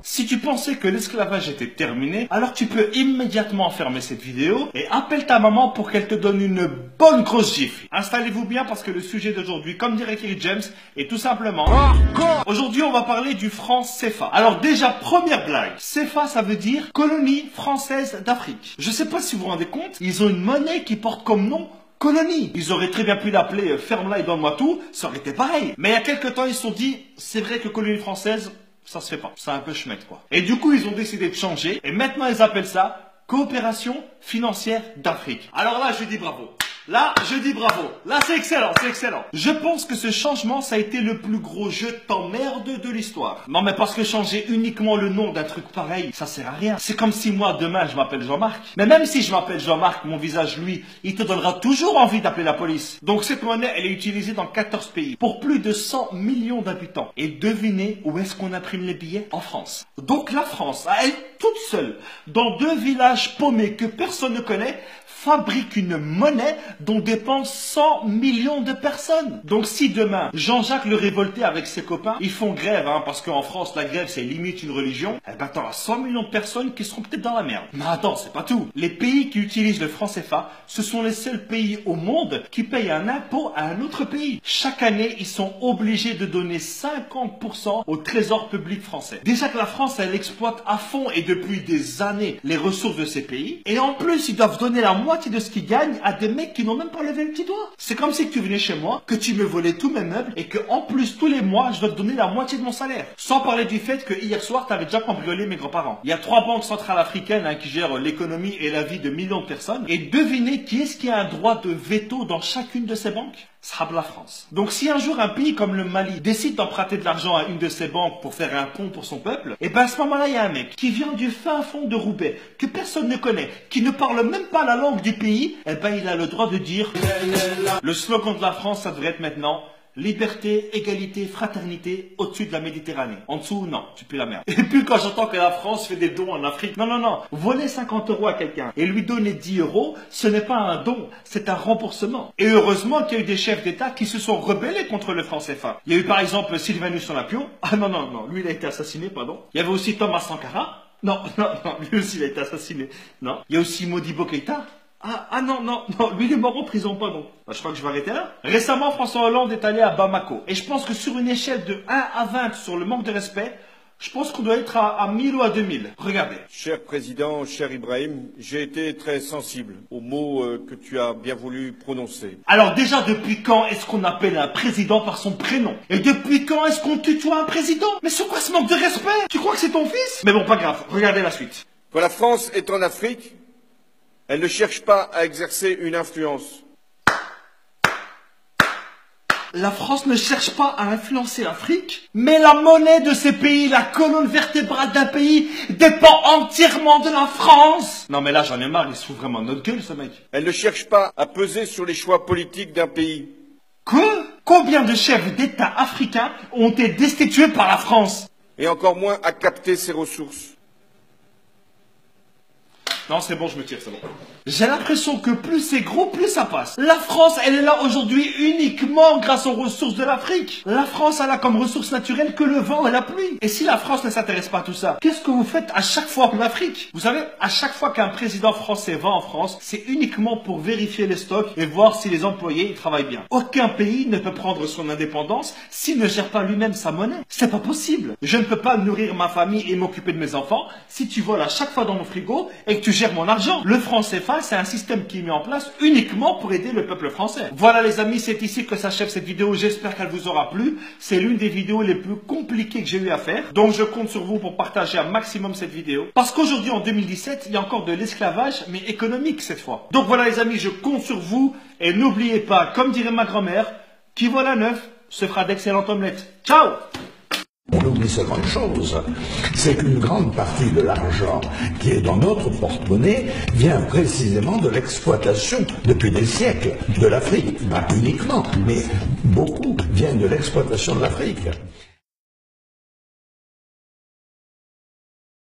Si tu pensais que l'esclavage était terminé, alors tu peux immédiatement fermer cette vidéo et appelle ta maman pour qu'elle te donne une bonne grosse gifle. Installez-vous bien parce que le sujet d'aujourd'hui, comme dirait Kerry James, est tout simplement... Aujourd'hui, on va parler du franc CFA. Alors déjà, première blague. CFA, ça veut dire colonie française d'Afrique. Je sais pas si vous vous rendez compte, ils ont une monnaie qui porte comme nom colonie. Ils auraient très bien pu l'appeler ferme-la et donne-moi tout, ça aurait été pareil. Mais il y a quelques temps, ils se sont dit, c'est vrai que colonie française, ça se fait pas. C'est un peu schmette, quoi. Et du coup, ils ont décidé de changer. Et maintenant, ils appellent ça coopération financière d'Afrique. Alors là, je dis bravo. Là, je dis bravo. Là, c'est excellent, c'est excellent. Je pense que ce changement, ça a été le plus gros jeu de t'emmerde de l'histoire. Non, mais parce que changer uniquement le nom d'un truc pareil, ça sert à rien. C'est comme si moi, demain, je m'appelle Jean-Marc. Mais même si je m'appelle Jean-Marc, mon visage, lui, il te donnera toujours envie d'appeler la police. Donc cette monnaie, elle est utilisée dans 14 pays, pour plus de 100 millions d'habitants. Et devinez où est-ce qu'on imprime les billets? En France. Donc la France, à elle toute seule, dans 2 villages paumés que personne ne connaît, fabrique une monnaie dont dépendent 100 millions de personnes. Donc si demain, Jean-Jacques le Révolté avec ses copains, ils font grève, parce qu'en France, la grève, c'est limite une religion, eh ben t'auras 100 millions de personnes qui seront peut-être dans la merde. Mais attends, c'est pas tout. Les pays qui utilisent le franc CFA, ce sont les seuls pays au monde qui payent un impôt à un autre pays. Chaque année, ils sont obligés de donner 50% au trésor public français. Déjà que la France, elle exploite à fond et depuis des années les ressources de ces pays. Et en plus, ils doivent donner la moitié de ce qu'ils gagnent à des mecs qui n'ont même pas levé le petit doigt. C'est comme si tu venais chez moi, que tu me volais tous mes meubles et que en plus tous les mois je dois te donner la moitié de mon salaire. Sans parler du fait que hier soir tu avais déjà cambriolé mes grands-parents. Il y a 3 banques centrales africaines qui gèrent l'économie et la vie de millions de personnes. Et devinez qui est-ce qui a un droit de veto dans chacune de ces banques? Ça sera la France. Donc si un jour un pays comme le Mali décide d'emprunter de l'argent à une de ces banques pour faire un pont pour son peuple, et ben à ce moment-là il y a un mec qui vient du fin fond de Roubaix, que personne ne connaît, qui ne parle même pas la langue du pays, et ben il a le droit de dire le slogan de la France, ça devrait être maintenant liberté, égalité, fraternité au-dessus de la Méditerranée. En dessous, non, tu pues la merde. Et puis quand j'entends que la France fait des dons en Afrique, non, non, non, voler 50 € à quelqu'un et lui donner 10 €, ce n'est pas un don, c'est un remboursement. Et heureusement qu'il y a eu des chefs d'État qui se sont rebellés contre le franc CFA. Il y a eu par exemple Sylvanus Olympio. Ah non, non, non, lui il a été assassiné, pardon. Il y avait aussi Thomas Sankara. Non, non, non, lui aussi il a été assassiné. Non. Il y a aussi Modibo Keïta. Non, non, non, lui il est mort en prison, pardon. Bah, je crois que je vais arrêter là. Récemment, François Hollande est allé à Bamako. Et je pense que sur une échelle de 1 à 20 sur le manque de respect, je pense qu'on doit être à 1000 ou à 2000. Regardez. Cher Président, cher Ibrahim, j'ai été très sensible aux mots que tu as bien voulu prononcer. Alors déjà, depuis quand est-ce qu'on appelle un président par son prénom? Et depuis quand est-ce qu'on tutoie un président? Mais c'est quoi ce manque de respect? Tu crois que c'est ton fils? Mais bon, pas grave, regardez la suite. Quand la France est en Afrique, elle ne cherche pas à exercer une influence. La France ne cherche pas à influencer l'Afrique, mais la monnaie de ces pays, la colonne vertébrale d'un pays, dépend entièrement de la France. Non mais là j'en ai marre, il se fout vraiment de notre gueule ce mec. Elle ne cherche pas à peser sur les choix politiques d'un pays. Quoi? Combien de chefs d'État africains ont été destitués par la France? Et encore moins à capter ses ressources. Non, c'est bon, je me tire, c'est bon. J'ai l'impression que plus c'est gros, plus ça passe. La France, elle est là aujourd'hui uniquement grâce aux ressources de l'Afrique. La France, elle a comme ressource naturelle que le vent et la pluie. Et si la France ne s'intéresse pas à tout ça, qu'est-ce que vous faites à chaque fois en Afrique? Vous savez, à chaque fois qu'un président français va en France, c'est uniquement pour vérifier les stocks et voir si les employés ils travaillent bien. Aucun pays ne peut prendre son indépendance s'il ne gère pas lui-même sa monnaie. C'est pas possible. Je ne peux pas nourrir ma famille et m'occuper de mes enfants si tu voles à chaque fois dans mon frigo et que tu gères mon argent. Le franc CFA, c'est un système qui est mis en place uniquement pour aider le peuple français. Voilà les amis, c'est ici que s'achève cette vidéo. J'espère qu'elle vous aura plu. C'est l'une des vidéos les plus compliquées que j'ai eu à faire. Donc je compte sur vous pour partager un maximum cette vidéo. Parce qu'aujourd'hui, en 2017, il y a encore de l'esclavage, mais économique cette fois. Donc voilà les amis, je compte sur vous. Et n'oubliez pas, comme dirait ma grand-mère, qui voit la neuf se fera d'excellentes omelettes. Ciao! On oublie seulement une chose, c'est qu'une grande partie de l'argent qui est dans notre porte-monnaie vient précisément de l'exploitation, depuis des siècles, de l'Afrique. Pas uniquement, mais beaucoup viennent de l'exploitation de l'Afrique.